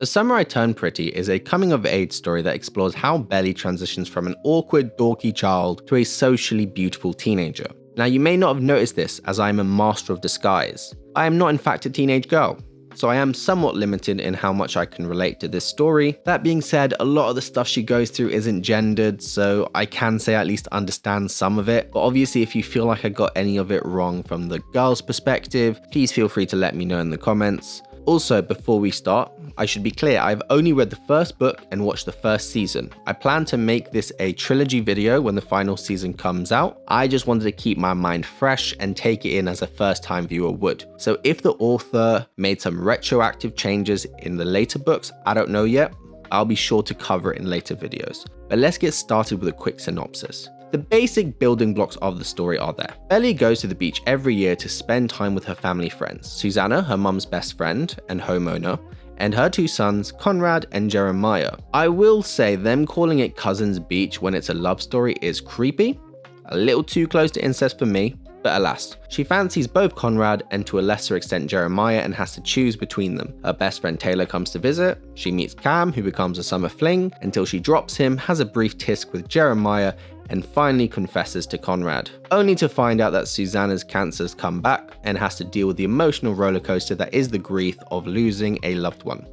The Summer I Turned Pretty is a coming-of-age story that explores how Belly transitions from an awkward, dorky child to a socially beautiful teenager. Now, you may not have noticed this, as I am a master of disguise. I am not in fact a teenage girl, so I am somewhat limited in how much I can relate to this story. That being said, a lot of the stuff she goes through isn't gendered, so I can say I at least understand some of it. But obviously, if you feel like I got any of it wrong from the girl's perspective, please feel free to let me know in the comments. Also, before we start, I should be clear, I've only read the first book and watched the first season. I plan to make this a trilogy video when the final season comes out. I just wanted to keep my mind fresh and take it in as a first-time viewer would. So if the author made some retroactive changes in the later books, I don't know yet, I'll be sure to cover it in later videos. But let's get started with a quick synopsis. The basic building blocks of the story are there. Belly goes to the beach every year to spend time with her family friends. Susanna, her mum's best friend and homeowner, and her two sons, Conrad and Jeremiah. I will say them calling it Cousins Beach when it's a love story is creepy, a little too close to incest for me, but alas. She fancies both Conrad and to a lesser extent Jeremiah and has to choose between them. Her best friend Taylor comes to visit, she meets Cam who becomes a summer fling until she drops him, has a brief tisk with Jeremiah, and finally confesses to Conrad, only to find out that Susanna's cancer's come back and has to deal with the emotional rollercoaster that is the grief of losing a loved one.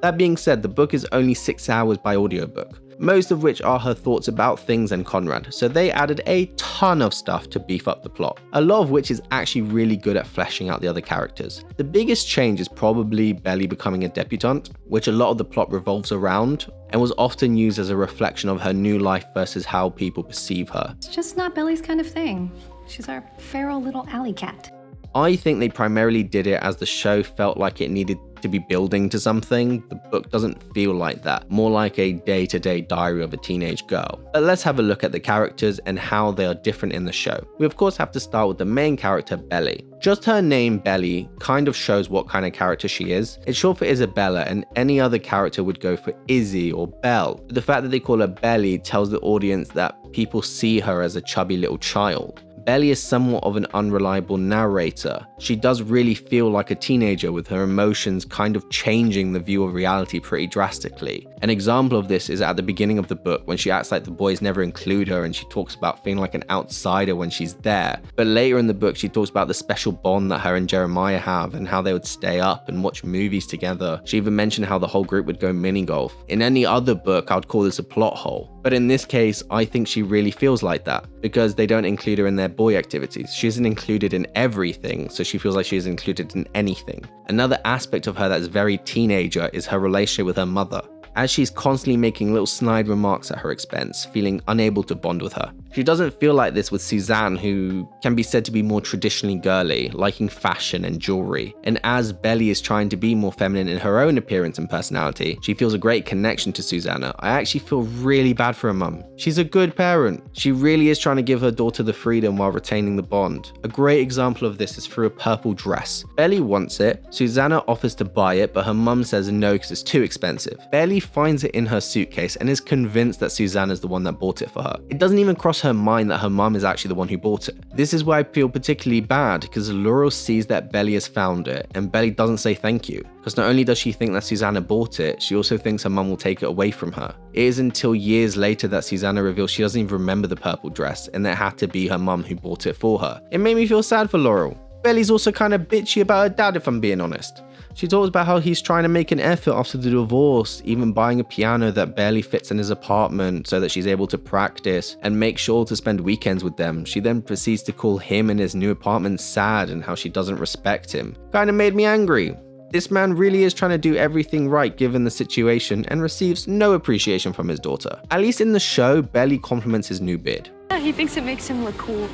That being said, the book is only 6 hours by audiobook, most of which are her thoughts about things and Conrad, so they added a ton of stuff to beef up the plot, a lot of which is actually really good at fleshing out the other characters. The biggest change is probably Belly becoming a debutante, which a lot of the plot revolves around, and was often used as a reflection of her new life versus how people perceive her. It's just not Belly's kind of thing. She's our feral little alley cat. I think they primarily did it as the show felt like it needed to be building to something. The book doesn't feel like that, more like a day-to-day diary of a teenage girl. But let's have a look at the characters and how they are different in the show. We of course have to start with the main character, Belly. Just her name, Belly, kind of shows what kind of character she is. It's short for Isabella, and any other character would go for Izzy or Belle. But the fact that they call her Belly tells the audience that people see her as a chubby little child. Belly is somewhat of an unreliable narrator. She does really feel like a teenager, with her emotions kind of changing the view of reality pretty drastically. An example of this is at the beginning of the book when she acts like the boys never include her and she talks about feeling like an outsider when she's there. But later in the book she talks about the special bond that her and Jeremiah have and how they would stay up and watch movies together. She even mentioned how the whole group would go mini golf. In any other book I would call this a plot hole. But in this case, I think she really feels like that because they don't include her in their boy activities. She isn't included in everything, so she feels like she is included in anything. Another aspect of her that's very teenager is her relationship with her mother, as she's constantly making little snide remarks at her expense, feeling unable to bond with her. She doesn't feel like this with Suzanne, who can be said to be more traditionally girly, liking fashion and jewelry. And as Belly is trying to be more feminine in her own appearance and personality, she feels a great connection to Susanna. I actually feel really bad for her mum. She's a good parent. She really is trying to give her daughter the freedom while retaining the bond. A great example of this is through a purple dress. Belly wants it, Susanna offers to buy it, but her mum says no because it's too expensive. Belly finds it in her suitcase and is convinced that Susanna's the one that bought it for her. It doesn't even cross her mind that her mum is actually the one who bought it. This is why I feel particularly bad, because Laurel sees that Belly has found it and Belly doesn't say thank you, because not only does she think that Susanna bought it, she also thinks her mum will take it away from her. It is until years later that Susanna reveals she doesn't even remember the purple dress and that it had to be her mum who bought it for her. It made me feel sad for Laurel. Belly's also kind of bitchy about her dad, if I'm being honest. She talks about how he's trying to make an effort after the divorce, even buying a piano that barely fits in his apartment so that she's able to practice and make sure to spend weekends with them. She then proceeds to call him and his new apartment sad and how she doesn't respect him. Kinda made me angry. This man really is trying to do everything right given the situation and receives no appreciation from his daughter. At least in the show, Belly compliments his new beard. Yeah, he thinks it makes him look cool.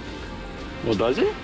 Well, does it?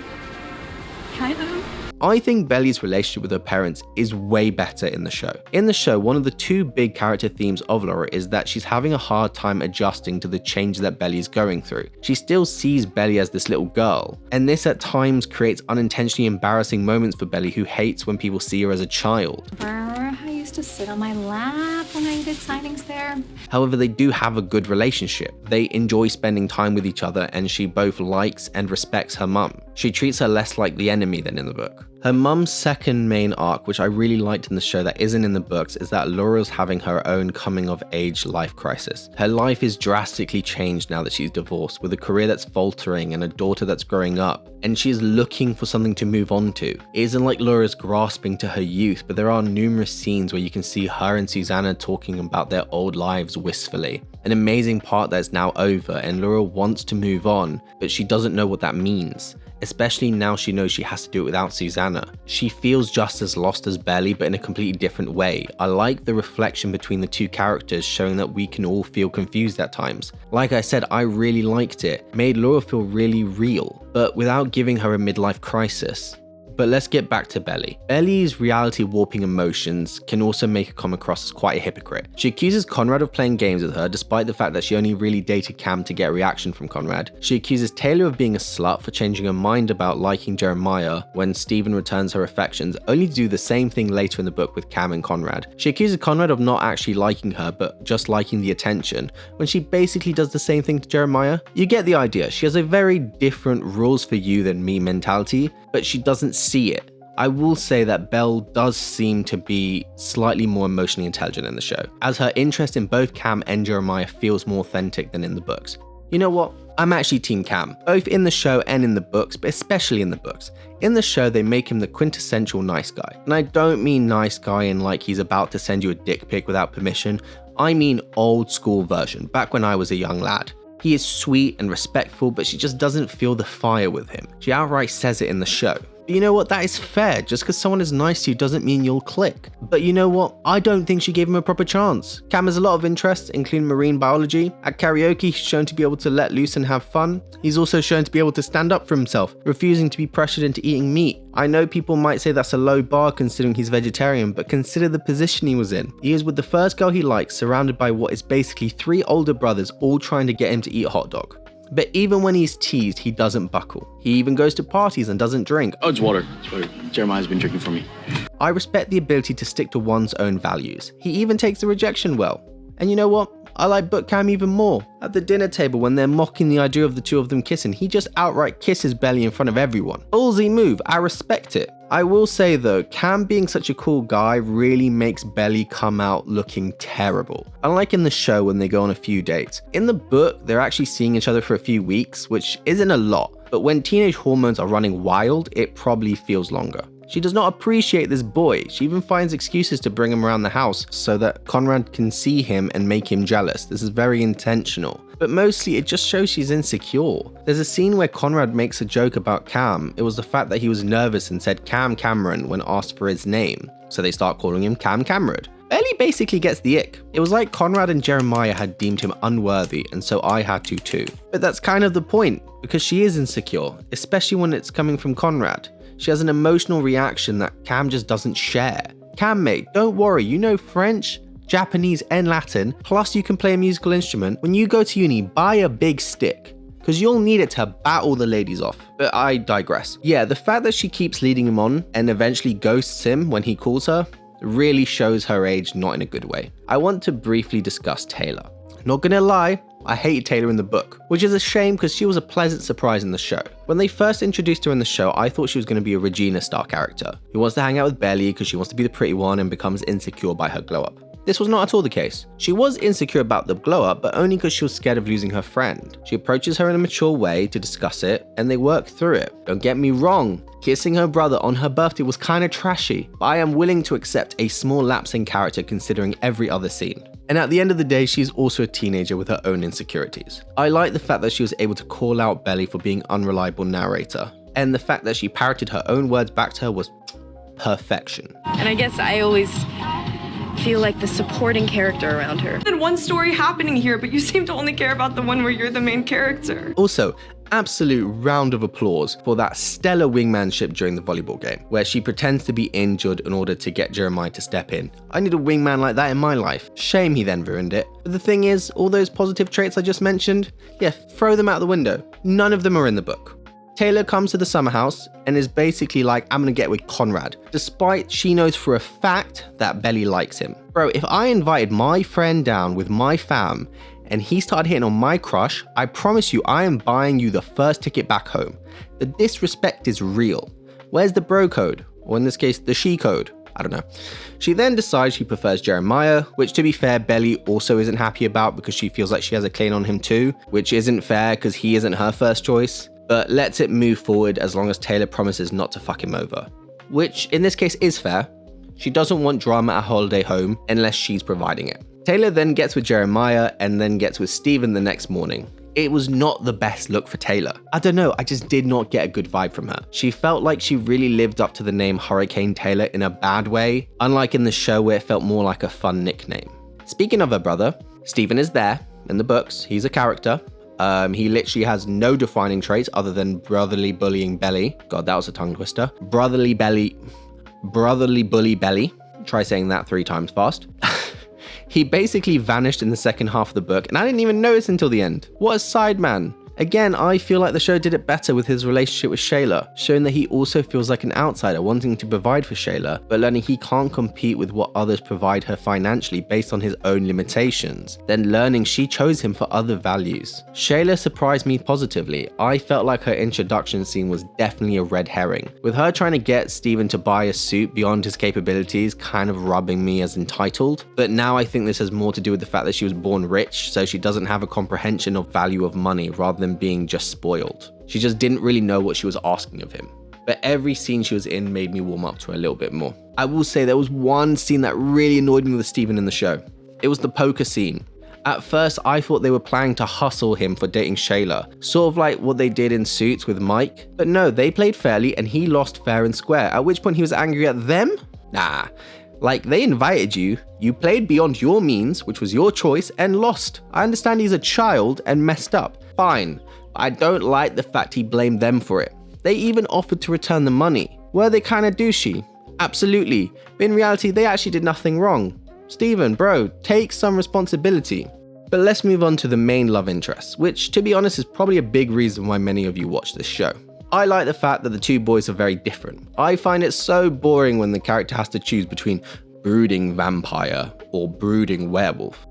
Kind of. I think Belly's relationship with her parents is way better in the show. In the show, one of the two big character themes of Laura is that she's having a hard time adjusting to the change that Belly is going through. She still sees Belly as this little girl, and this at times creates unintentionally embarrassing moments for Belly, who hates when people see her as a child. I used to sit on my lap when I did signings there. However, they do have a good relationship. They enjoy spending time with each other and she both likes and respects her mum. She treats her less like the enemy than in the book. Her mum's second main arc, which I really liked in the show that isn't in the books, is that Laura's having her own coming-of-age life crisis. Her life is drastically changed now that she's divorced, with a career that's faltering and a daughter that's growing up, and she is looking for something to move on to. It isn't like Laura's grasping to her youth, but there are numerous scenes where you can see her and Susanna talking about their old lives wistfully. An amazing part that's now over, and Laura wants to move on, but she doesn't know what that means. Especially now she knows she has to do it without Susanna. She feels just as lost as Belly, but in a completely different way. I like the reflection between the two characters, showing that we can all feel confused at times. Like I said, I really liked it. Made Laura feel really real, but without giving her a midlife crisis. But let's get back to Belly. Belly's reality warping emotions can also make her come across as quite a hypocrite. She accuses Conrad of playing games with her, despite the fact that she only really dated Cam to get a reaction from Conrad. She accuses Taylor of being a slut for changing her mind about liking Jeremiah when Stephen returns her affections, only to do the same thing later in the book with Cam and Conrad. She accuses Conrad of not actually liking her, but just liking the attention, when she basically does the same thing to Jeremiah. You get the idea. She has a very different rules for you than me mentality, but she doesn't see it. I will say that Belle does seem to be slightly more emotionally intelligent in the show, as her interest in both Cam and Jeremiah feels more authentic than in the books. You know what? I'm actually Team Cam, both in the show and in the books, but especially in the books. In the show, they make him the quintessential nice guy. And I don't mean nice guy in like he's about to send you a dick pic without permission. I mean old school version, back when I was a young lad. He is sweet and respectful, but she just doesn't feel the fire with him. She outright says it in the show. But you know what? That is fair. Just because someone is nice to you doesn't mean you'll click. But you know what? I don't think she gave him a proper chance. Cam has a lot of interests, including marine biology. At karaoke, he's shown to be able to let loose and have fun. He's also shown to be able to stand up for himself, refusing to be pressured into eating meat. I know people might say that's a low bar considering he's vegetarian, but consider the position he was in. He is with the first girl he likes, surrounded by what is basically 3 older brothers all trying to get him to eat a hot dog. But even when he's teased, he doesn't buckle. He even goes to parties and doesn't drink. Oh, it's water. It's water. Jeremiah's been drinking for me. I respect the ability to stick to one's own values. He even takes the rejection well. And you know what? I like Book Cam even more. At the dinner table when they're mocking the idea of the two of them kissing, he just outright kisses Belly in front of everyone. Ballsy move, I respect it. I will say though, Cam being such a cool guy really makes Belly come out looking terrible. Unlike in the show when they go on a few dates. In the book, they're actually seeing each other for a few weeks, which isn't a lot. But when teenage hormones are running wild, it probably feels longer. She does not appreciate this boy. She even finds excuses to bring him around the house so that Conrad can see him and make him jealous. This is very intentional. But mostly it just shows she's insecure. There's a scene where Conrad makes a joke about Cam. It was the fact that he was nervous and said Cam Cameron when asked for his name. So they start calling him Cam Cameron. Belly basically gets the ick. It was like Conrad and Jeremiah had deemed him unworthy, and so I had to too. But that's kind of the point, because she is insecure, especially when it's coming from Conrad. She has an emotional reaction that Cam just doesn't share. Cam mate, don't worry, you know French, Japanese and Latin, plus you can play a musical instrument. When you go to uni, buy a big stick, because you'll need it to bat all the ladies off. But I digress. Yeah, the fact that she keeps leading him on and eventually ghosts him when he calls her really shows her age not in a good way. I want to briefly discuss Taylor. Not gonna lie, I hated Taylor in the book, which is a shame because she was a pleasant surprise in the show. When they first introduced her in the show, I thought she was going to be a Regina-style character, who wants to hang out with Belly because she wants to be the pretty one and becomes insecure by her glow-up. This was not at all the case. She was insecure about the glow-up, but only because she was scared of losing her friend. She approaches her in a mature way to discuss it, and they work through it. Don't get me wrong, kissing her brother on her birthday was kinda trashy, but I am willing to accept a small lapse in character considering every other scene. And at the end of the day, she's also a teenager with her own insecurities. I like the fact that she was able to call out Belly for being unreliable narrator, and the fact that she parroted her own words back to her was perfection. And I guess I always feel like the supporting character around her. There's one story happening here, but you seem to only care about the one where you're the main character. Also, absolute round of applause for that stellar wingmanship during the volleyball game, where she pretends to be injured in order to get Jeremiah to step in. I need a wingman like that in my life. Shame he then ruined it. But the thing is, all those positive traits I just mentioned, yeah, throw them out the window. None of them are in the book. Taylor comes to the summer house and is basically like, I'm gonna get with Conrad, despite she knows for a fact that Belly likes him. Bro, if I invited my friend down with my fam and he started hitting on my crush, I promise you I am buying you the first ticket back home. The disrespect is real. Where's the bro code? or in this case, the she code. I don't know. She then decides she prefers Jeremiah, which to be fair, Belly also isn't happy about because she feels like she has a claim on him too, which isn't fair because he isn't her first choice, but lets it move forward as long as Taylor promises not to fuck him over, which in this case is fair. She doesn't want drama at holiday home unless she's providing it. Taylor then gets with Jeremiah and then gets with Steven the next morning. It was not the best look for Taylor. I don't know, I just did not get a good vibe from her. She felt like she really lived up to the name Hurricane Taylor in a bad way, unlike in the show where it felt more like a fun nickname. Speaking of her brother, Steven is there in the books. He's a character. He literally has no defining traits other than brotherly bullying belly. God, that was a tongue twister. Brotherly bully belly. Try saying that 3 times fast. He basically vanished in the second half of the book, and I didn't even notice until the end. What a side man. Again, I feel like the show did it better with his relationship with Shayla, showing that he also feels like an outsider wanting to provide for Shayla, but learning he can't compete with what others provide her financially based on his own limitations, then learning she chose him for other values. Shayla surprised me positively. I felt like her introduction scene was definitely a red herring, with her trying to get Steven to buy a suit beyond his capabilities kind of rubbing me as entitled, but now I think this has more to do with the fact that she was born rich, so she doesn't have a comprehension of value of money rather than being just spoiled. She just didn't really know what she was asking of him. But every scene she was in made me warm up to her a little bit more. I will say there was one scene that really annoyed me with Steven in the show. It was the poker scene. At first, I thought they were planning to hustle him for dating Shayla, sort of like what they did in Suits with Mike. But no, they played fairly and he lost fair and square, at which point he was angry at them? Nah. Like, they invited you, you played beyond your means, which was your choice, and lost. I understand he's a child and messed up. Fine. But I don't like the fact he blamed them for it. They even offered to return the money. Were they kinda douchey? Absolutely. But in reality, they actually did nothing wrong. Steven, bro, take some responsibility. But let's move on to the main love interest, which, to be honest, is probably a big reason why many of you watch this show. I like the fact that the two boys are very different. I find it so boring when the character has to choose between brooding vampire or brooding werewolf.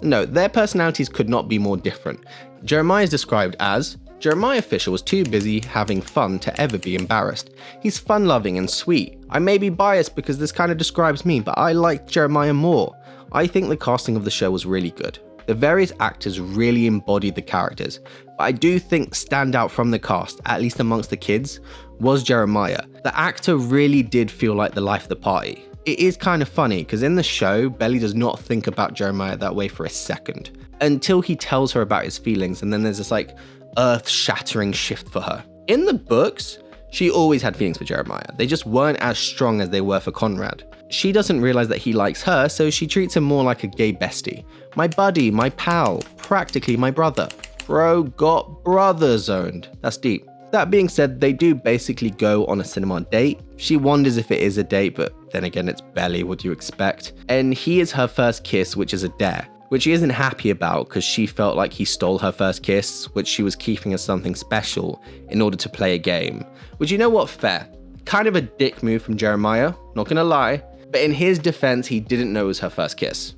No, their personalities could not be more different. Jeremiah is described as, Jeremiah Fisher was too busy having fun to ever be embarrassed. He's fun-loving and sweet. I may be biased because this kind of describes me, but I liked Jeremiah more. I think the casting of the show was really good. The various actors really embodied the characters, but I do think standout from the cast, at least amongst the kids, was Jeremiah. The actor really did feel like the life of the party. It is kind of funny because in the show, Belly does not think about Jeremiah that way for a second, until he tells her about his feelings, and then there's this like earth-shattering shift for her. In the books, she always had feelings for Jeremiah. They just weren't as strong as they were for Conrad. She doesn't realize that he likes her, so she treats him more like a gay bestie. My buddy, my pal, practically my brother. Bro got brother zoned. That's deep. That being said, they do basically go on a cinema date. She wonders if it is a date, but then again, it's Belly, what do you expect? And he is her first kiss, which is a dare, which she isn't happy about because she felt like he stole her first kiss, which she was keeping as something special in order to play a game. Which, you know what, fair. Kind of a dick move from Jeremiah, not gonna lie, but in his defense, he didn't know it was her first kiss.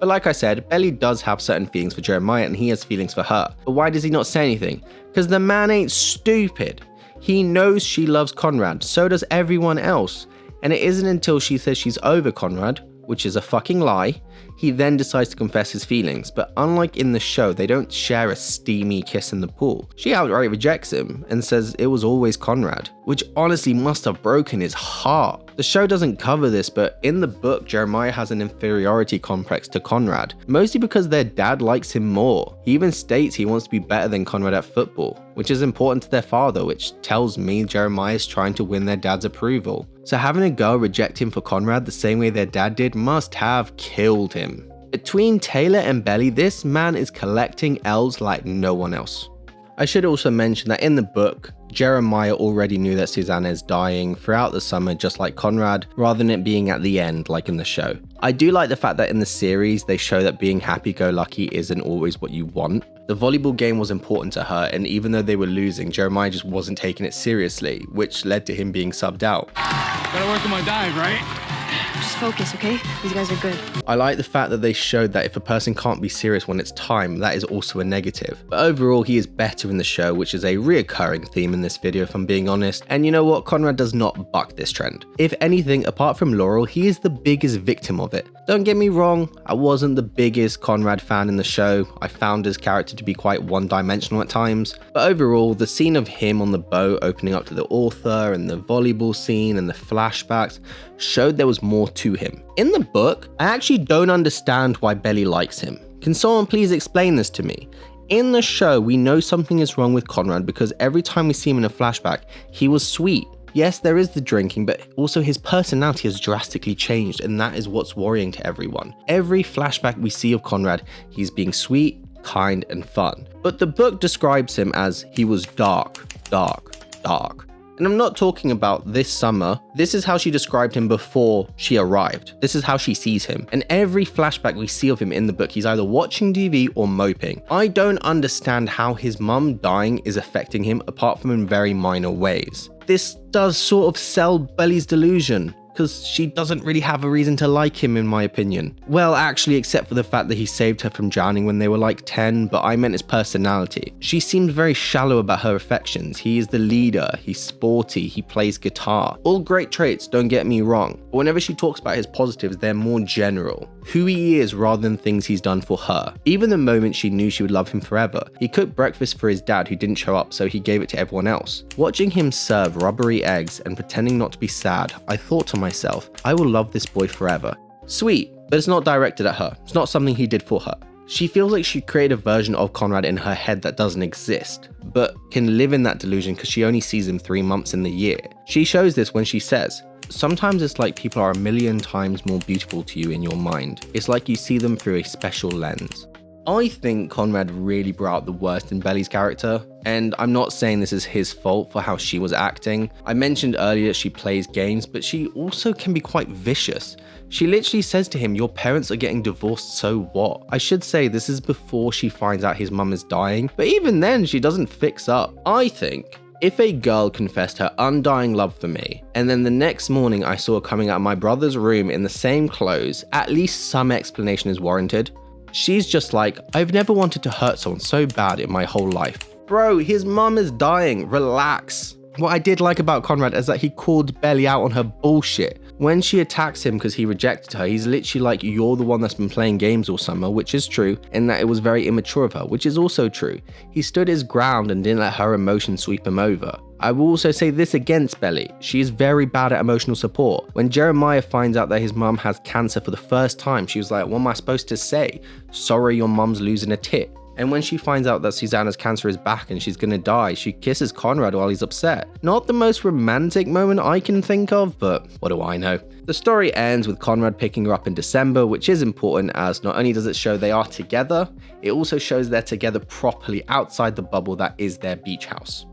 But like I said, Belly does have certain feelings for Jeremiah and he has feelings for her. But why does he not say anything? Because the man ain't stupid. He knows she loves Conrad, so does everyone else. And it isn't until she says she's over Conrad, which is a fucking lie, he then decides to confess his feelings. But unlike in the show, they don't share a steamy kiss in the pool. She outright rejects him and says it was always Conrad, which honestly must have broken his heart. The show doesn't cover this, but in the book, Jeremiah has an inferiority complex to Conrad, mostly because their dad likes him more. He even states he wants to be better than Conrad at football, which is important to their father, which tells me Jeremiah is trying to win their dad's approval. So having a girl reject him for Conrad the same way their dad did must have killed him. Between Taylor and Belly, this man is collecting L's like no one else. I should also mention that in the book, Jeremiah already knew that Susanna is dying throughout the summer just like Conrad, rather than it being at the end like in the show. I do like the fact that in the series they show that being happy-go-lucky isn't always what you want. The volleyball game was important to her, and even though they were losing, Jeremiah just wasn't taking it seriously, which led to him being subbed out. Gotta work on my dive, right? Just focus, okay? These guys are good. I like the fact that they showed that if a person can't be serious when it's time, that is also a negative. But overall, he is better in the show, which is a reoccurring theme in this video if I'm being honest. And you know what? Conrad does not buck this trend. If anything, apart from Laurel, he is the biggest victim of it. Don't get me wrong, I wasn't the biggest Conrad fan in the show. I found his character to be quite one-dimensional at times. But overall, the scene of him on the boat opening up to the author and the volleyball scene and the flashbacks showed there was more to him. In the book, I actually don't understand why Belly likes him. Can someone please explain this to me? In the show, we know something is wrong with Conrad because every time we see him in a flashback, he was sweet. Yes, there is the drinking, but also his personality has drastically changed, and that is what's worrying to everyone. Every flashback we see of Conrad, he's being sweet, kind, and fun. But the book describes him as he was dark. And I'm not talking about this summer. This is how she described him before she arrived. This is how she sees him. And every flashback we see of him in the book, he's either watching TV or moping. I don't understand how his mum dying is affecting him apart from in very minor ways. This does sort of sell Belly's delusion, because she doesn't really have a reason to like him in my opinion. Well, actually, except for the fact that he saved her from drowning when they were like 10, but I meant his personality. She seemed very shallow about her affections. He is the leader, he's sporty, he plays guitar. All great traits, don't get me wrong. But whenever she talks about his positives, they're more general. Who he is rather than things he's done for her. Even the moment she knew she would love him forever. He cooked breakfast for his dad who didn't show up, so he gave it to everyone else. Watching him serve rubbery eggs and pretending not to be sad, I thought to myself, I will love this boy forever. Sweet, but it's not directed at her. It's not something he did for her. She feels like she created a version of Conrad in her head that doesn't exist, but can live in that delusion because she only sees him 3 months in the year. She shows this when she says, sometimes it's like people are a million times more beautiful to you in your mind. It's like you see them through a special lens. I think Conrad really brought out the worst in Belly's character, and I'm not saying this is his fault for how she was acting. I mentioned earlier she plays games, but she also can be quite vicious. She literally says to him, your parents are getting divorced, so what? I should say this is before she finds out his mum is dying, but even then she doesn't fix up. I think if a girl confessed her undying love for me, and then the next morning I saw her coming out of my brother's room in the same clothes, at least some explanation is warranted. She's just like, I've never wanted to hurt someone so bad in my whole life. Bro, his mum is dying, relax. What I did like about Conrad is that he called Belly out on her bullshit. When she attacks him because he rejected her, he's literally like, you're the one that's been playing games all summer, which is true, and that it was very immature of her, which is also true. He stood his ground and didn't let her emotions sweep him over. I will also say this against Belly, she is very bad at emotional support. When Jeremiah finds out that his mum has cancer for the first time, she was like, what am I supposed to say? Sorry your mum's losing a tit. And when she finds out that Susanna's cancer is back and she's gonna die, she kisses Conrad while he's upset. Not the most romantic moment I can think of, but what do I know? The story ends with Conrad picking her up in December, which is important as not only does it show they are together, it also shows they're together properly outside the bubble that is their beach house.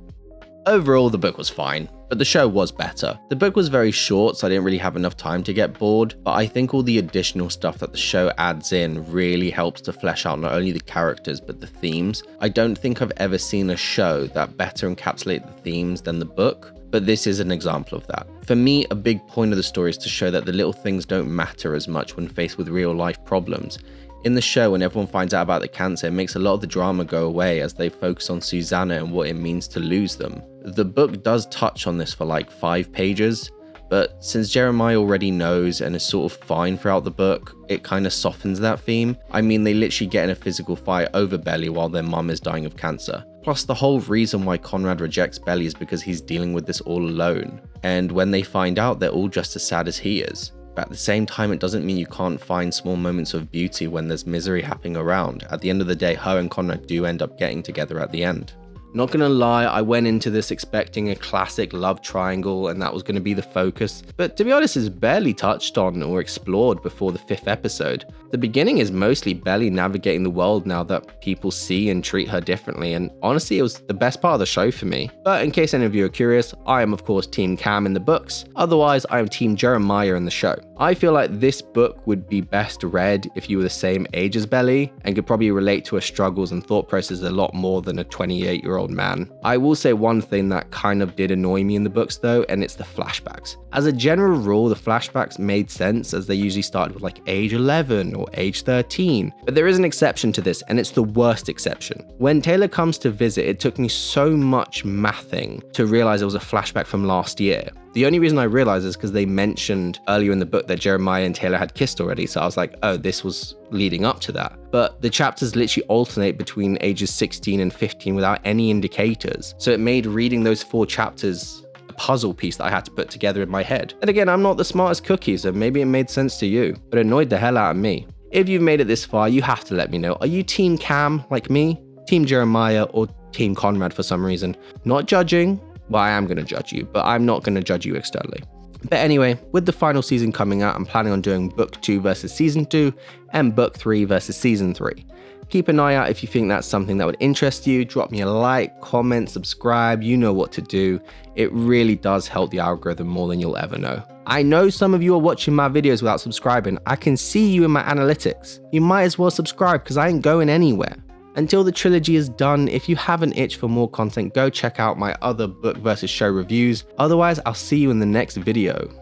Overall, the book was fine, but the show was better. The book was very short, so I didn't really have enough time to get bored, but I think all the additional stuff that the show adds in really helps to flesh out not only the characters, but the themes. I don't think I've ever seen a show that better encapsulates the themes than the book, but this is an example of that. For me, a big point of the story is to show that the little things don't matter as much when faced with real life problems. In the show, when everyone finds out about the cancer, it makes a lot of the drama go away as they focus on Susanna and what it means to lose them. The book does touch on this for like 5 pages, but since Jeremiah already knows and is sort of fine throughout the book, it kind of softens that theme. I mean, they literally get in a physical fight over Belly while their mum is dying of cancer. Plus, the whole reason why Conrad rejects Belly is because he's dealing with this all alone. And when they find out, they're all just as sad as he is. But at the same time, it doesn't mean you can't find small moments of beauty when there's misery happening around. At the end of the day, her and Conrad do end up getting together at the end. Not gonna lie, I went into this expecting a classic love triangle and that was gonna be the focus, but to be honest, it's barely touched on or explored before the 5th episode. The beginning is mostly Belly navigating the world now that people see and treat her differently, and honestly, it was the best part of the show for me. But in case any of you are curious, I am of course Team Cam in the books, otherwise I am Team Jeremiah in the show. I feel like this book would be best read if you were the same age as Belly and could probably relate to her struggles and thought process a lot more than a 28-year-old man. I will say one thing that kind of did annoy me in the books though, and it's the flashbacks. As a general rule, the flashbacks made sense as they usually started with like age 11 or age 13, but there is an exception to this, and it's the worst exception. When Taylor comes to visit, it took me so much mathing to realize it was a flashback from last year. The only reason I realized is because they mentioned earlier in the book that Jeremiah and Taylor had kissed already, so I was like, oh, this was leading up to that. But the chapters literally alternate between ages 16 and 15 without any indicators, so it made reading those 4 chapters a puzzle piece that I had to put together in my head. And again, I'm not the smartest cookie, so maybe it made sense to you, but it annoyed the hell out of me. If you've made it this far, you have to let me know. Are you Team Cam like me, Team Jeremiah, or Team Conrad for some reason? Not judging. Well, I am going to judge you, but I'm not going to judge you externally. But anyway, with the final season coming out, I'm planning on doing book 2 versus season 2 and book 3 versus season 3. Keep an eye out if you think that's something that would interest you. Drop me a like, comment, subscribe, you know what to do. It really does help the algorithm more than you'll ever know. I know some of you are watching my videos without subscribing. I can see you in my analytics. You might as well subscribe because I ain't going anywhere. Until the trilogy is done, if you have an itch for more content, go check out my other book versus show reviews. Otherwise, I'll see you in the next video.